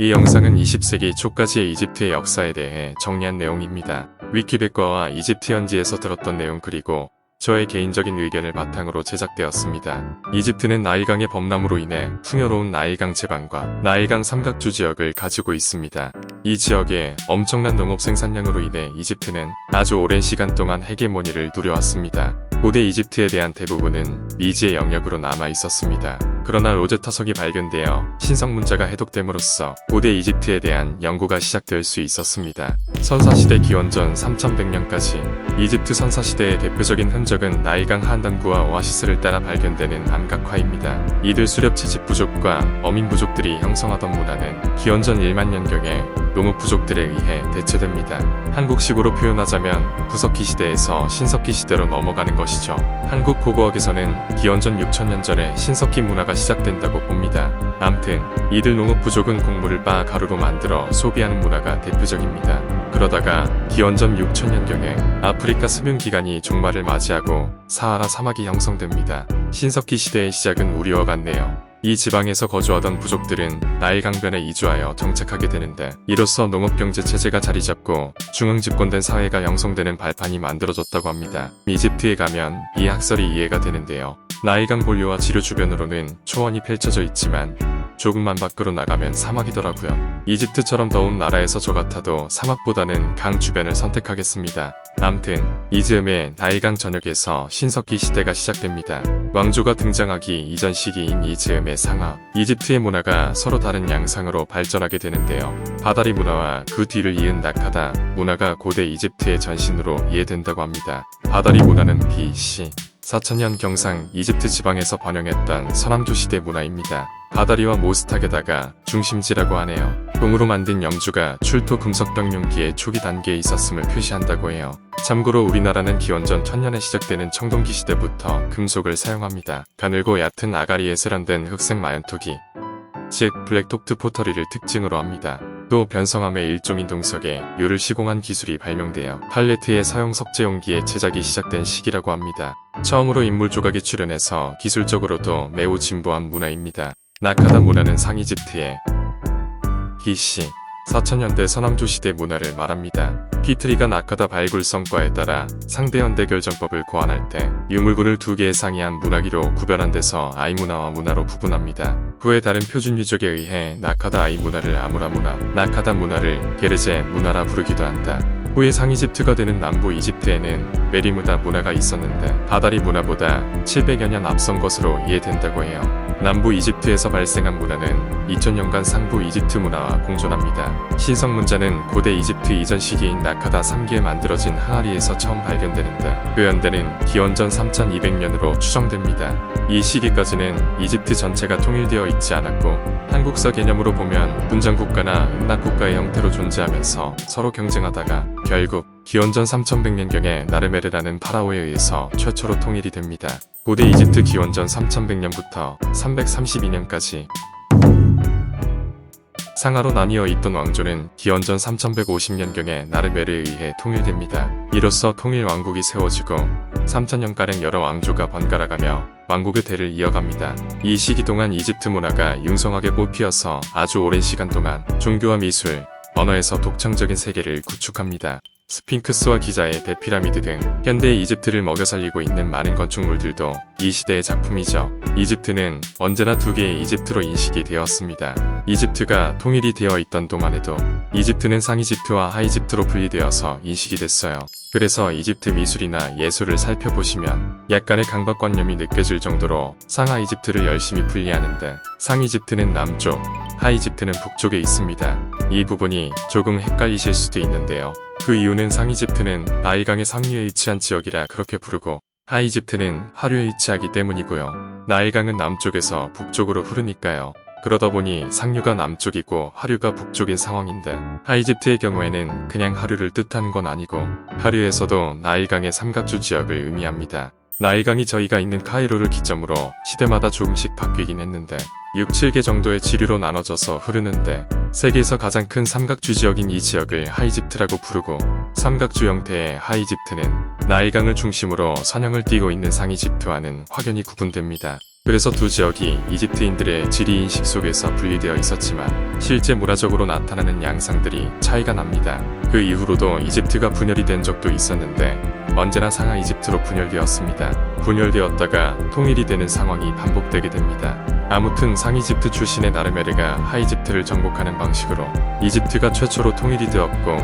이 영상은 20세기 초까지의 이집트의 역사에 대해 정리한 내용입니다. 위키백과와 이집트 현지에서 들었던 내용 그리고 저의 개인적인 의견을 바탕으로 제작되었습니다. 이집트는 나일강의 범람으로 인해 풍요로운 나일강 제방과 나일강 삼각주 지역을 가지고 있습니다. 이 지역의 엄청난 농업 생산량으로 인해 이집트는 아주 오랜 시간 동안 헤게모니를 누려왔습니다. 고대 이집트에 대한 대부분은 미지의 영역으로 남아 있었습니다. 그러나 로제타석이 발견되어 신석 문자가 해독됨으로써 고대 이집트에 대한 연구가 시작될 수 있었습니다. 선사시대 기원전 3100년까지 이집트 선사시대의 대표적인 흔적은 나일강 한단구와 오아시스를 따라 발견되는 암각화입니다. 이들 수렵 채집 부족과 어민 부족들이 형성하던 문화는 기원전 1만년경에 농업 부족들에 의해 대체됩니다. 한국식으로 표현하자면 구석기 시대에서 신석기 시대로 넘어가는 것이죠. 한국 고고학에서는 기원전 6000년 전에 신석기 문화가 시작된다고 봅니다. 암튼 이들 농업 부족은 곡물을 빻아 가루로 만들어 소비하는 문화가 대표적입니다. 그러다가 기원전 6000년경에 아프리카 습윤기간이 종말을 맞이하고 사하라 사막이 형성됩니다. 신석기 시대의 시작은 우리와 같네요. 이 지방에서 거주하던 부족들은 나일강변에 이주하여 정착하게 되는데 이로써 농업경제 체제가 자리잡고 중앙집권된 사회가 형성되는 발판이 만들어졌다고 합니다. 이집트에 가면 이 학설이 이해가 되는데요. 나일강 본류와 지류 주변으로는 초원이 펼쳐져 있지만 조금만 밖으로 나가면 사막이더라고요. 이집트처럼 더운 나라에서 저 같아도 사막보다는 강 주변을 선택하겠습니다. 암튼 이 즈음에 나일강 전역에서 신석기 시대가 시작됩니다. 왕조가 등장하기 이전 시기인 이 즈음의 상하, 이집트의 문화가 서로 다른 양상으로 발전하게 되는데요. 바다리 문화와 그 뒤를 이은 나카다 문화가 고대 이집트의 전신으로 이해된다고 합니다. 바다리 문화는 BC 4000년 경상 이집트 지방에서 번영했던 서남조 시대 문화입니다. 바다리와 모스탁에다가 중심지라고 하네요. 금으로 만든 염주가 출토 금속병용기의 초기 단계에 있었음을 표시한다고 해요. 참고로 우리나라는 기원전 1000년에 시작되는 청동기 시대부터 금속을 사용합니다. 가늘고 얕은 아가리에 세련된 흑색 마연토기, 즉 블랙톡트 포터리를 특징으로 합니다. 또 변성함의 일종인 동석에 유를 시공한 기술이 발명되어 팔레트의 사용 석재용기의 제작이 시작된 시기라고 합니다. 처음으로 인물 조각이 출현해서 기술적으로도 매우 진보한 문화입니다. 나카다 문화는 상이집트의 BC 4000년대 서남조 시대 문화를 말합니다. 피트리가 나카다 발굴 성과에 따라 상대현대 결정법을 고안할 때 유물군을 두 개의 상이한 문화기로 구별한 데서 아이 문화와 문화로 구분합니다. 후에 다른 표준 유적에 의해 나카다 아이 문화를 아무라 문화, 나카다 문화를 게르제 문화라 부르기도 한다. 후에 상이집트가 되는 남부 이집트에는 메리무다 문화가 있었는데 바다리 문화보다 700여 년 앞선 것으로 이해된다고 해요. 남부 이집트에서 발생한 문화는 2000년간 상부 이집트 문화와 공존합니다. 신석 문자는 고대 이집트 이전 시기인 나카다 3기에 만들어진 항아리에서 처음 발견되는데 그 연대는 기원전 3200년으로 추정됩니다. 이 시기까지는 이집트 전체가 통일되어 있지 않았고 한국사 개념으로 보면 분장국가나 음락국가의 형태로 존재하면서 서로 경쟁하다가 결국 기원전 3100년경에 나르메르라는 파라오에 의해서 최초로 통일이 됩니다. 고대 이집트 기원전 3100년부터 332년까지 상하로 나뉘어 있던 왕조는 기원전 3150년경에 나르메르에 의해 통일됩니다. 이로써 통일왕국이 세워지고 3000년가량 여러 왕조가 번갈아가며 왕국의 대를 이어갑니다. 이 시기 동안 이집트 문화가 융성하게 꽃피어서 아주 오랜 시간 동안 종교와 미술, 언어에서 독창적인 세계를 구축합니다. 스핑크스와 기자의 대피라미드 등 현대 이집트를 먹여 살리고 있는 많은 건축물들도 이 시대의 작품이죠. 이집트는 언제나 두 개의 이집트로 인식이 되었습니다. 이집트가 통일이 되어 있던 동안에도 이집트는 상이집트와 하이집트로 분리되어서 인식이 됐어요. 그래서 이집트 미술이나 예술을 살펴보시면 약간의 강박관념이 느껴질 정도로 상하 이집트를 열심히 분리하는데 상이집트는 남쪽, 하이집트는 북쪽에 있습니다. 이 부분이 조금 헷갈리실 수도 있는데요. 그 이유는 상이집트는 나일강의 상류에 위치한 지역이라 그렇게 부르고 하이집트는 하류에 위치하기 때문이고요. 나일강은 남쪽에서 북쪽으로 흐르니까요. 그러다 보니 상류가 남쪽이고 하류가 북쪽인 상황인데 하이집트의 경우에는 그냥 하류를 뜻하는 건 아니고 하류에서도 나일강의 삼각주 지역을 의미합니다. 나일강이 저희가 있는 카이로를 기점으로 시대마다 조금씩 바뀌긴 했는데 6, 7개 정도의 지류로 나눠져서 흐르는데 세계에서 가장 큰 삼각주 지역인 이 지역을 하이집트라고 부르고 삼각주 형태의 하이집트는 나일강을 중심으로 선형을 띠고 있는 상이집트와는 확연히 구분됩니다. 그래서 두 지역이 이집트인들의 지리인식 속에서 분리되어 있었지만 실제 문화적으로 나타나는 양상들이 차이가 납니다. 그 이후로도 이집트가 분열이 된 적도 있었는데 언제나 상하 이집트로 분열되었습니다. 분열되었다가 통일이 되는 상황이 반복되게 됩니다. 아무튼 상이집트 출신의 나르메르가 하이집트를 정복하는 방식으로 이집트가 최초로 통일이 되었고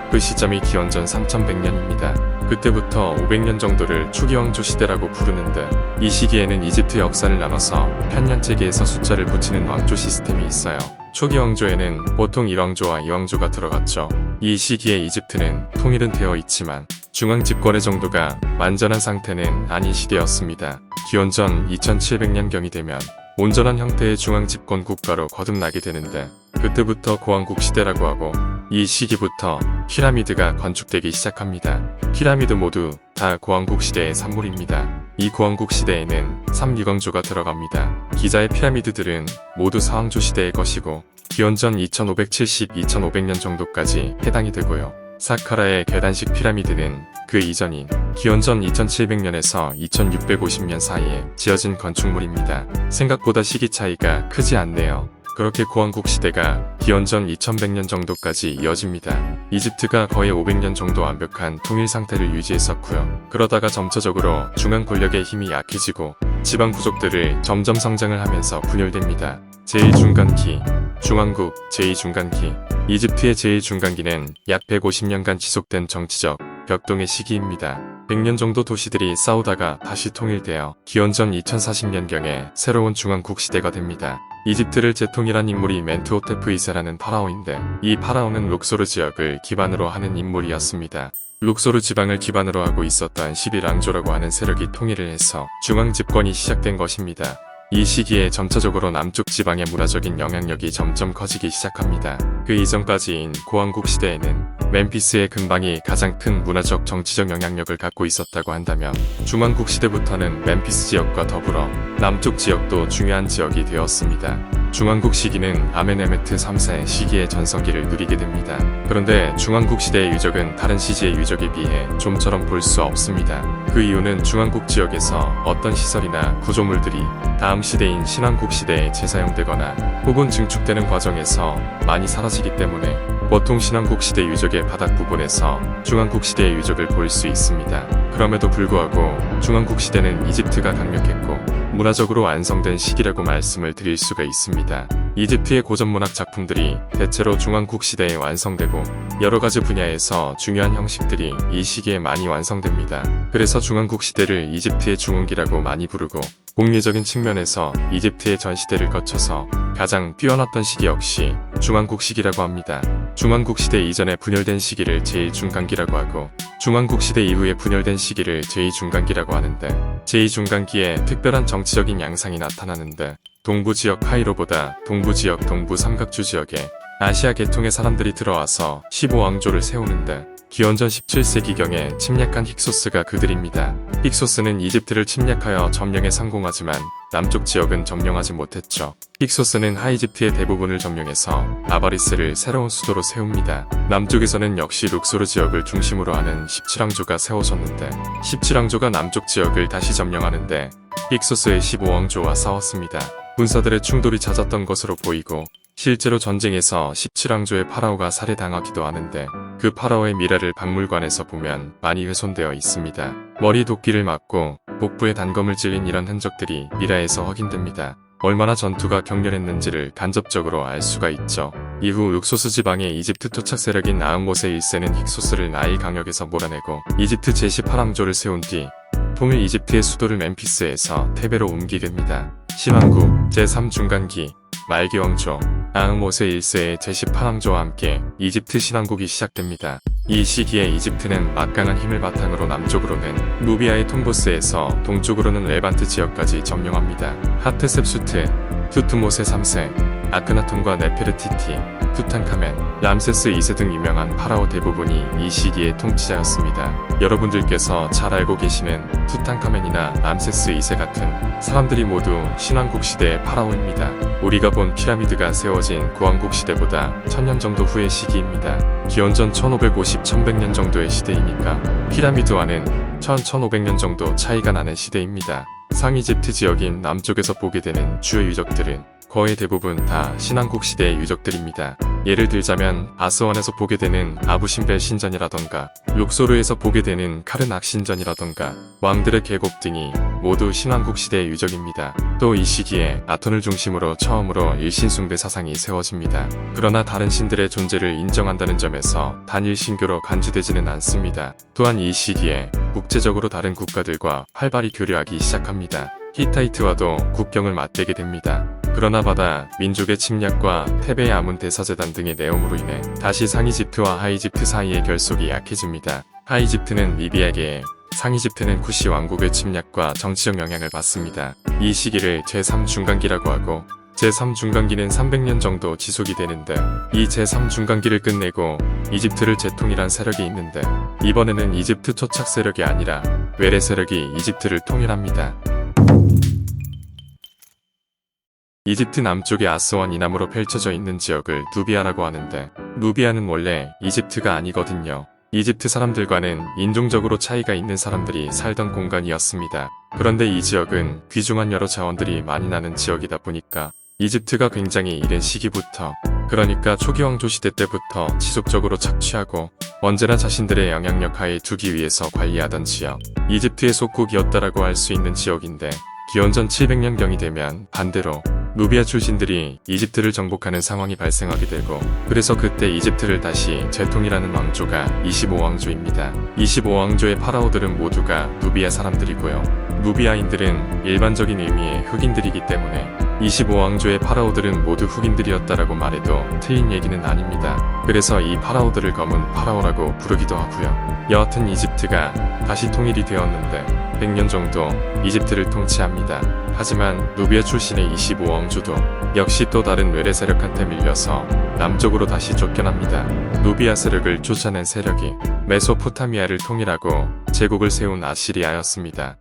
그 시점이 기원전 3100년입니다. 그때부터 500년 정도를 초기왕조 시대라고 부르는데 이 시기에는 이집트 역사를 나눠서 편년체계에서 숫자를 붙이는 왕조 시스템이 있어요. 초기 왕조에는 보통 1왕조와 2왕조가 들어갔죠. 이 시기에 이집트는 통일은 되어 있지만 중앙 집권의 정도가 완전한 상태는 아닌 시대였습니다. 기원전 2700년경이 되면 온전한 형태의 중앙 집권 국가로 거듭나게 되는데 그때부터 고왕국 시대라고 하고 이 시기부터 피라미드가 건축되기 시작합니다. 피라미드 모두 다 고왕국 시대의 산물입니다. 이 고왕국 시대에는 3유광조가 들어갑니다. 기자의 피라미드들은 모두 사왕조 시대의 것이고 기원전 2570-2500년 정도까지 해당이 되고요. 사카라의 계단식 피라미드는 그 이전인 기원전 2700년에서 2650년 사이에 지어진 건축물입니다. 생각보다 시기 차이가 크지 않네요. 그렇게 고왕국 시대가 기원전 2100년 정도까지 이어집니다. 이집트가 거의 500년 정도 완벽한 통일 상태를 유지했었고요. 그러다가 점차적으로 중앙 권력의 힘이 약해지고 지방 부족들을 점점 성장을 하면서 분열됩니다. 제1중간기, 중왕국, 제2중간기. 이집트의 제1중간기는 약 150년간 지속된 정치적 격동의 시기입니다. 100년 정도 도시들이 싸우다가 다시 통일되어 기원전 2040년경에 새로운 중왕국 시대가 됩니다. 이집트를 재통일한 인물이 멘투호테프 2세라는 파라오인데 이 파라오는 룩소르 지역을 기반으로 하는 인물이었습니다. 룩소르 지방을 기반으로 하고 있었던 11왕조라고 하는 세력이 통일을 해서 중앙 집권이 시작된 것입니다. 이 시기에 점차적으로 남쪽 지방의 문화적인 영향력이 점점 커지기 시작합니다. 그 이전까지인 고왕국 시대에는 멤피스의 근방이 가장 큰 문화적 정치적 영향력을 갖고 있었다고 한다면 중왕국 시대부터는 멤피스 지역과 더불어 남쪽 지역도 중요한 지역이 되었습니다. 중왕국 시기는 아멘에메트 3세 시기의 전성기를 누리게 됩니다. 그런데 중왕국 시대의 유적은 다른 시기의 유적에 비해 좀처럼 볼 수 없습니다. 그 이유는 중왕국 지역에서 어떤 시설이나 구조물들이 다음 시대인 신왕국 시대에 재사용되거나 혹은 증축되는 과정에서 많이 사라지기 때문에 보통 신왕국 시대 유적의 바닥 부분에서 중왕국 시대의 유적을 볼 수 있습니다. 그럼에도 불구하고 중왕국 시대는 이집트가 강력했고 문화적으로 완성된 시기라고 말씀을 드릴 수가 있습니다. 이집트의 고전문학 작품들이 대체로 중왕국 시대에 완성되고 여러가지 분야에서 중요한 형식들이 이 시기에 많이 완성됩니다. 그래서 중왕국 시대를 이집트의 중흥기라고 많이 부르고 공리적인 측면에서 이집트의 전 시대를 거쳐서 가장 뛰어났던 시기 역시 중왕국 시기라고 합니다. 중왕국 시대 이전에 분열된 시기를 제1중간기라고 하고 중왕국 시대 이후에 분열된 시기를 제2중간기라고 하는데 제2중간기에 특별한 정치적인 양상이 나타나는데 동부지역 카이로보다 동부지역 동부 삼각주 지역에 아시아 계통의 사람들이 들어와서 15왕조를 세우는데 기원전 17세기경에 침략한 힉소스가 그들입니다. 힉소스는 이집트를 침략하여 점령에 성공하지만 남쪽 지역은 점령하지 못했죠. 힉소스는 하이집트의 대부분을 점령해서 아바리스를 새로운 수도로 세웁니다. 남쪽에서는 역시 룩소르 지역을 중심으로 하는 17왕조가 세워졌는데 17왕조가 남쪽 지역을 다시 점령하는데 힉소스의 15왕조와 싸웠습니다. 군사들의 충돌이 잦았던 것으로 보이고 실제로 전쟁에서 17왕조의 파라오가 살해당하기도 하는데 그 파라오의 미라를 박물관에서 보면 많이 훼손되어 있습니다. 머리 도끼를 맞고 복부에 단검을 찔린 이런 흔적들이 미라에서 확인됩니다. 얼마나 전투가 격렬했는지를 간접적으로 알 수가 있죠. 이후 룩소스 지방의 이집트 토착 세력인 아흥모세 1세는 힉소스를 나일 강역에서 몰아내고 이집트 제18왕조를 세운 뒤 통일 이집트의 수도를 멤피스에서 테베로 옮기게 됩니다. 신왕국 제3중간기 말기왕조 아흥모세 1세의 제18왕조와 함께 이집트 신왕국이 시작됩니다. 이 시기에 이집트는 막강한 힘을 바탕으로 남쪽으로는 누비아의 퉁보스에서 동쪽으로는 레반트 지역까지 점령합니다. 하트셉수트, 투트모세 3세, 아크나톤과 네페르티티, 투탕카멘, 람세스 2세 등 유명한 파라오 대부분이 이 시기의 통치자였습니다. 여러분들께서 잘 알고 계시는 투탕카멘이나 람세스 2세 같은 사람들이 모두 신왕국 시대의 파라오입니다. 우리가 본 피라미드가 세워진 고왕국 시대보다 1000년 정도 후의 시기입니다. 기원전 1550-1100년 정도의 시대이니까 피라미드와는 1500년 정도 차이가 나는 시대입니다. 상이집트 지역인 남쪽에서 보게 되는 주요 유적들은 거의 대부분 다 신왕국 시대의 유적들입니다. 예를 들자면 아스완에서 보게 되는 아부신벨 신전이라던가 룩소르에서 보게 되는 카르낙 신전이라던가 왕들의 계곡 등이 모두 신왕국 시대의 유적입니다. 또 이 시기에 아톤을 중심으로 처음으로 일신숭배 사상이 세워집니다. 그러나 다른 신들의 존재를 인정한다는 점에서 단일 신교로 간주되지는 않습니다. 또한 이 시기에 국제적으로 다른 국가들과 활발히 교류하기 시작합니다. 히타이트와도 국경을 맞대게 됩니다. 그러나 바다 민족의 침략과 테베의 아문 대사재단 등의 내용으로 인해 다시 상이집트와 하이집트 사이의 결속이 약해집니다. 하이집트는 리비아계에, 상이집트는 쿠시 왕국의 침략과 정치적 영향을 받습니다. 이 시기를 제3중간기라고 하고 제3중간기는 300년 정도 지속이 되는데 이 제3중간기를 끝내고 이집트를 재통일한 세력이 있는데 이번에는 이집트 토착 세력이 아니라 외래 세력이 이집트를 통일합니다. 이집트 남쪽의 아스완 이남으로 펼쳐져 있는 지역을 누비아라고 하는데 누비아는 원래 이집트가 아니거든요. 이집트 사람들과는 인종적으로 차이가 있는 사람들이 살던 공간이었습니다. 그런데 이 지역은 귀중한 여러 자원들이 많이 나는 지역이다 보니까 이집트가 굉장히 이른 시기부터 그러니까 초기 왕조 시대 때부터 지속적으로 착취하고 언제나 자신들의 영향력 하에 두기 위해서 관리하던 지역 이집트의 속국이었다라고 할 수 있는 지역인데 기원전 700년경이 되면 반대로 누비아 출신들이 이집트를 정복하는 상황이 발생하게 되고 그래서 그때 이집트를 다시 재통일하는 왕조가 25왕조입니다. 25왕조의 파라오들은 모두가 누비아 사람들이고요. 누비아인들은 일반적인 의미의 흑인들이기 때문에 25왕조의 파라오들은 모두 흑인들이었다라고 말해도 틀린 얘기는 아닙니다. 그래서 이 파라오들을 검은 파라오라고 부르기도 하고요. 여하튼 이집트가 다시 통일이 되었는데 100년 정도 이집트를 통치합니다. 하지만 누비아 출신의 25왕조도 역시 또 다른 외래 세력한테 밀려서 남쪽으로 다시 쫓겨납니다. 누비아 세력을 쫓아낸 세력이 메소포타미아를 통일하고 제국을 세운 아시리아였습니다.